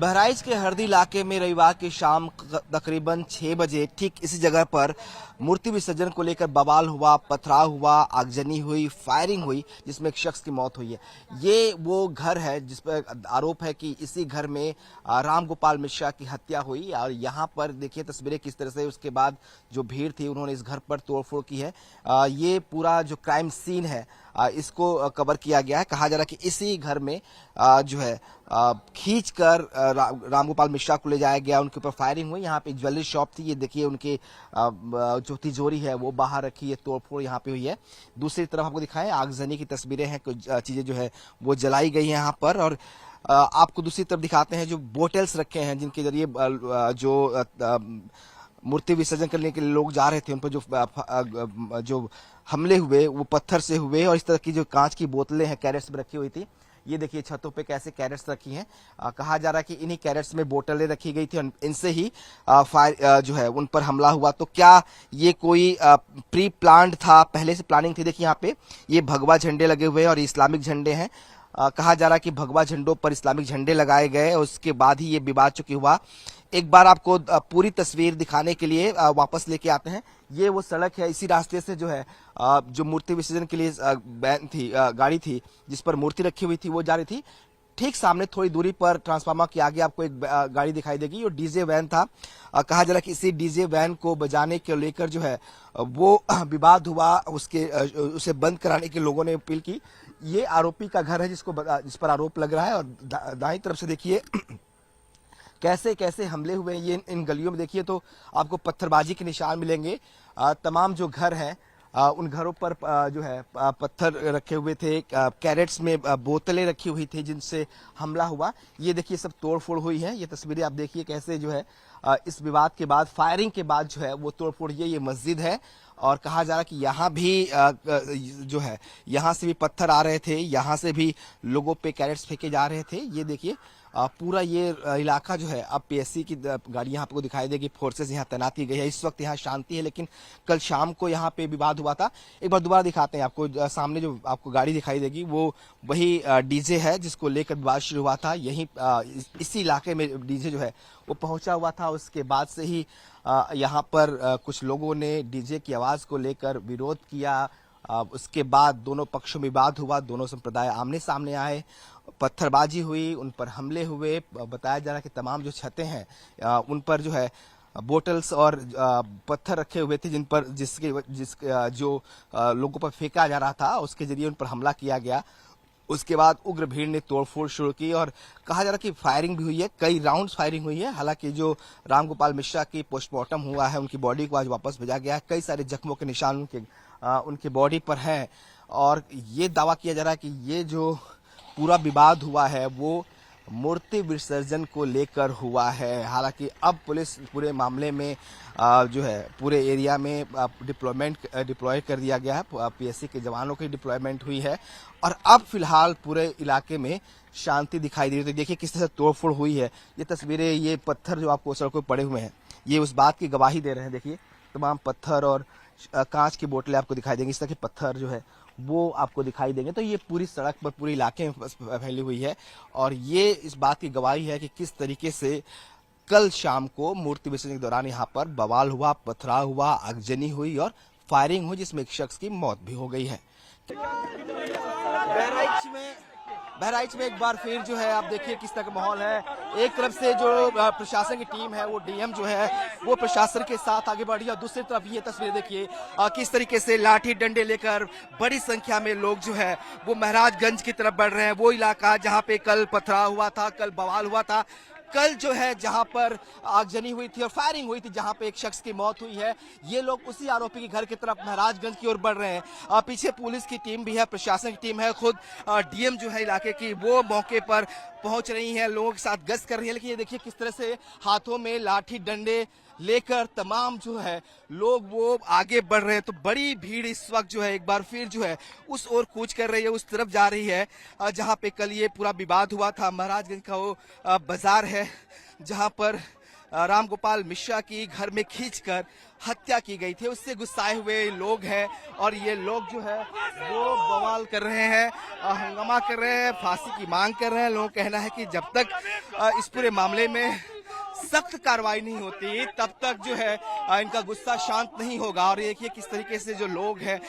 बहराइच के हरदी इलाके में रविवार की शाम तकरीबन 6 बजे ठीक इसी जगह पर मूर्ति विसर्जन को लेकर बवाल हुआ, पथराव हुआ, आगजनी हुई, फायरिंग हुई, जिसमें एक शख्स की मौत हुई है। ये वो घर है जिस पर आरोप है कि इसी घर में राम गोपाल मिश्रा की हत्या हुई। और यहाँ पर देखिए तस्वीरें किस तरह से उसके बाद जो भीड़ थी उन्होंने इस घर पर तोड़फोड़ की है। ये पूरा जो क्राइम सीन है इसको कवर किया गया है। कहा जा रहा है कि इसी घर में जो है खींचकर रामगोपाल मिश्रा को ले जाया गया, उनके ऊपर फायरिंग हुई। यहाँ पे ज्वेलरी शॉप थी, ये देखिए उनके जो तिजोरी है वो बाहर रखी है, तोड़फोड़ यहाँ पे हुई है। दूसरी तरफ आपको दिखाएं आगजनी की तस्वीरें हैं, कुछ चीजें जो है वो जलाई गई है यहाँ पर। और आपको दूसरी तरफ दिखाते हैं जो बोटल्स रखे हैं जिनके जरिए जो मूर्ति विसर्जन करने के लिए लोग जा रहे थे उन पर जो हमले हुए वो पत्थर से हुए। और इस तरह की जो कांच की बोतलें हैं कैरेट्स में रखी हुई थी, ये देखिए छतों पे कैसे कैरेट्स रखी हैं। कहा जा रहा है कि इन्हीं कैरेट्स में बोतलें रखी गई थी और इनसे ही फायर जो है उन पर हमला हुआ। तो क्या ये कोई प्री प्लान्ड था, पहले से प्लानिंग थी? देखिए यहाँ पे ये भगवा झंडे लगे हुए हैं और इस्लामिक झंडे हैं। कहा जा रहा है कि भगवा झंडों पर इस्लामिक झंडे लगाए गए, उसके बाद ही ये विवाद चुकी हुआ। एक बार आपको पूरी तस्वीर दिखाने के लिए वापस लेके आते हैं। ये वो सड़क है, इसी रास्ते से जो है जो मूर्ति विसर्जन के लिए वैन थी, गाड़ी थी जिस पर मूर्ति रखी हुई थी वो जा रही थी। ठीक सामने थोड़ी दूरी पर ट्रांसफार्मर के आगे आपको एक गाड़ी दिखाई देगी, वो डीजे वैन था। कहा जा रहा है कि इसी डीजे वैन को बजाने के लेकर जो है वो विवाद हुआ, उसे बंद कराने के लोगों ने अपील की। ये आरोपी का घर है जिस पर आरोप लग रहा है। और दाईं तरफ से देखिए कैसे कैसे हमले हुए ये इन गलियों में देखिए तो आपको पत्थरबाजी के निशान मिलेंगे। तमाम जो घर हैं उन घरों पर जो है पत्थर रखे हुए थे, कैरेट्स में बोतलें रखी हुई थी जिनसे हमला हुआ। ये देखिए सब तोड़फोड़ हुई है। ये तस्वीरें आप देखिए कैसे जो है इस विवाद के बाद, फायरिंग के बाद जो है वो तोड़फोड़। ये मस्जिद है और कहा जा रहा है कि यहाँ भी जो है यहाँ से भी पत्थर आ रहे थे, यहाँ से भी लोगों पे कैरेट्स फेंके जा रहे थे। ये देखिए पूरा ये इलाका जो है अब पीएससी की गाड़ी यहाँ आपको दिखाई देगी, फोर्सेस यहाँ तैनात की गई है। इस वक्त यहाँ शांति है, लेकिन कल शाम को यहाँ पे विवाद हुआ था। एक बार दोबारा दिखाते हैं आपको, सामने जो आपको गाड़ी दिखाई देगी वो वही डीजे है जिसको लेकर विवाद शुरू हुआ था। यही इसी इलाके में डीजे जो है वो पहुंचा हुआ था। उसके बाद से ही यहाँ पर कुछ लोगों ने डीजे की आवाज को लेकर विरोध किया। उसके बाद दोनों पक्षों में विवाद हुआ, दोनों संप्रदाय आमने सामने आए, पत्थरबाजी हुई, उन पर हमले हुए। बताया जा रहा है कि तमाम जो छतें हैं उन पर जो है बोटल्स और पत्थर रखे हुए थे जिन पर जो लोगों पर फेंका जा रहा था, उसके जरिए उन पर हमला किया गया। उसके बाद उग्र भीड़ ने तोड़फोड़ शुरू की और कहा जा रहा है कि फायरिंग भी हुई है, कई राउंड्स फायरिंग हुई है। हालांकि जो रामगोपाल मिश्रा की पोस्टमार्टम हुआ है उनकी बॉडी को आज वापस भेजा गया है। कई सारे जख्मों के निशान उनके बॉडी पर हैं और ये दावा किया जा रहा है कि ये जो पूरा विवाद हुआ है वो मूर्ति विसर्जन को लेकर हुआ है। हालांकि अब पुलिस पूरे मामले में जो है पूरे एरिया में डिप्लॉय कर दिया गया है। पीएससी के जवानों की डिप्लॉयमेंट हुई है और अब फिलहाल पूरे इलाके में शांति दिखाई दे रही है। तो देखिए किस तरह से तोड़फोड़ हुई है। ये तस्वीरें, ये पत्थर जो आपको सड़कों पर पड़े हुए हैं ये उस बात की गवाही दे रहे हैं। देखिए तमाम पत्थर और कांच की बोतलें आपको दिखाई देंगी, इस तरह के पत्थर जो है वो आपको दिखाई देंगे। तो ये पूरी सड़क पर, पूरे इलाके में फैली हुई है और ये इस बात की गवाही है कि किस तरीके से कल शाम को मूर्ति विसर्जन के दौरान यहाँ पर बवाल हुआ, पथराव हुआ, आगजनी हुई और फायरिंग हुई, जिसमें एक शख्स की मौत भी हो गई है। बहराइच में एक बार फिर जो है आप देखिए किस तरह का माहौल है। एक तरफ से जो प्रशासन की टीम है वो डीएम जो है वो प्रशासन के साथ आगे बढ़ी और दूसरी तरफ ये तस्वीर देखिए किस तरीके से लाठी डंडे लेकर बड़ी संख्या में लोग जो है वो महाराजगंज की तरफ बढ़ रहे हैं। वो इलाका जहाँ पे कल पथराव हुआ था, कल बवाल हुआ था, कल जो है जहां पर आगजनी हुई थी और फायरिंग हुई थी, जहां पे एक शख्स की मौत हुई है, ये लोग उसी आरोपी के घर की तरफ महाराजगंज की ओर बढ़ रहे हैं। पीछे पुलिस की टीम भी है, प्रशासन की टीम है, खुद डीएम जो है इलाके की वो मौके पर पहुंच रही है, लोगों के साथ गश्त कर रही है। लेकिन ये देखिए किस तरह से हाथों में लाठी डंडे लेकर तमाम जो है लोग वो आगे बढ़ रहे हैं। तो बड़ी भीड़ इस वक्त जो है एक बार फिर जो है उस ओर कूच कर रही है, उस तरफ जा रही है जहां पे कल ये पूरा विवाद हुआ था। महाराजगंज का वो बाजार है जहां पर राम गोपाल मिश्रा की घर में खींचकर हत्या की गई थी। उससे गुस्साए हुए लोग हैं और ये लोग जो है वो बवाल कर रहे हैं, हंगामा कर रहे हैं, फांसी की मांग कर रहे हैं। लोगों का कहना है कि जब तक इस पूरे मामले में सख्त कार्रवाई नहीं होती तब तक जो है इनका गुस्सा शांत नहीं होगा। और देखिए किस तरीके से जो लोग हैं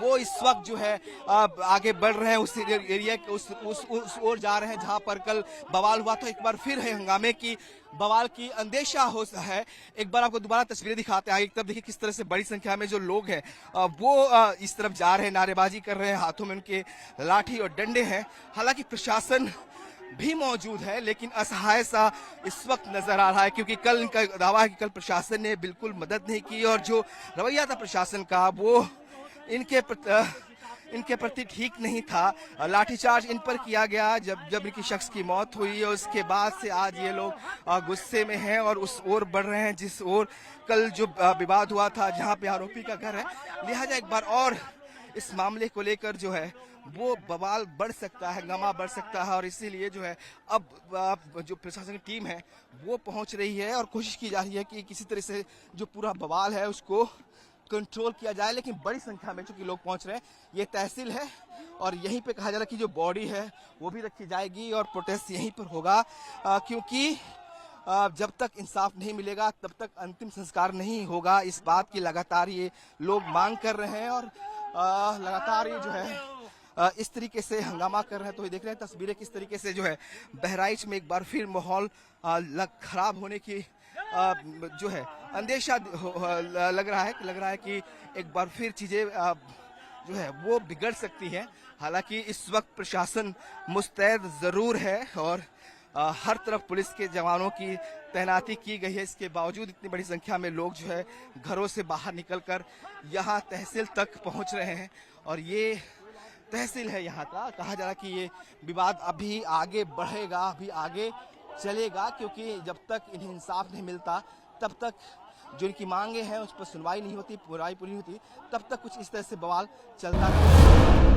वो इस वक्त जो है आगे बढ़ रहे हैं, उस एरिया उस ओर जा रहे हैं जहां पर कल बवाल हुआ था। एक बार फिर है हंगामे की बवाल की अंदेशा हो है। एक बार आपको दोबारा तस्वीरें दिखाते हैं। एक तरफ देखिए किस तरह से बड़ी संख्या में जो लोग हैं वो इस तरफ जा रहे हैं, नारेबाजी कर रहे हैं, हाथों में उनके लाठी और डंडे हैं। हालांकि प्रशासन भी मौजूद है लेकिन असहाय सा इस वक्त नजर आ रहा है, क्योंकि कल इनका दावा है कि कल प्रशासन ने बिल्कुल मदद नहीं की और जो रवैया था प्रशासन का वो इनके प्रति ठीक नहीं था। लाठीचार्ज इन पर किया गया जब इनकी शख्स की मौत हुई और उसके बाद से आज ये लोग गुस्से में हैं और उस ओर बढ़ रहे हैं जिस ओर कल जो विवाद हुआ था, जहां पे आरोपी का घर है। लिहाजा एक बार और इस मामले को लेकर जो है वो बवाल बढ़ सकता है, हंगामा बढ़ सकता है और इसीलिए जो है अब जो प्रशासन की टीम है वो पहुंच रही है और कोशिश की जा रही है कि किसी तरह से जो पूरा बवाल है उसको कंट्रोल किया जाए। लेकिन बड़ी संख्या में चूंकि लोग पहुंच रहे हैं, ये तहसील है और यहीं पे कहा जा रहा है कि जो बॉडी है वो भी रखी जाएगी और प्रोटेस्ट यहीं पर होगा, क्योंकि जब तक इंसाफ नहीं मिलेगा तब तक अंतिम संस्कार नहीं होगा। इस बात की लगातार ये लोग मांग कर रहे हैं और लगातार ये जो है इस तरीके से हंगामा कर रहे हैं। तो ये देख रहे हैं तस्वीरें किस तरीके से जो है बहराइच में एक बार फिर माहौल खराब होने की जो है अंदेशा लग रहा है कि एक बार फिर चीजें जो है वो बिगड़ सकती हैं। हालांकि इस वक्त प्रशासन मुस्तैद जरूर है और हर तरफ पुलिस के जवानों की तैनाती की गई है। इसके बावजूद इतनी बड़ी संख्या में लोग जो है घरों से बाहर निकलकर यहाँ तहसील तक पहुँच रहे हैं और ये तहसील है यहाँ का। कहा जा रहा है कि ये विवाद अभी आगे बढ़ेगा, अभी आगे चलेगा, क्योंकि जब तक इन्हें इंसाफ नहीं मिलता तब तक जो इनकी मांगे हैं उस पर सुनवाई नहीं होती, पूरी होती, तब तक कुछ इस तरह से बवाल चलता रहेगा।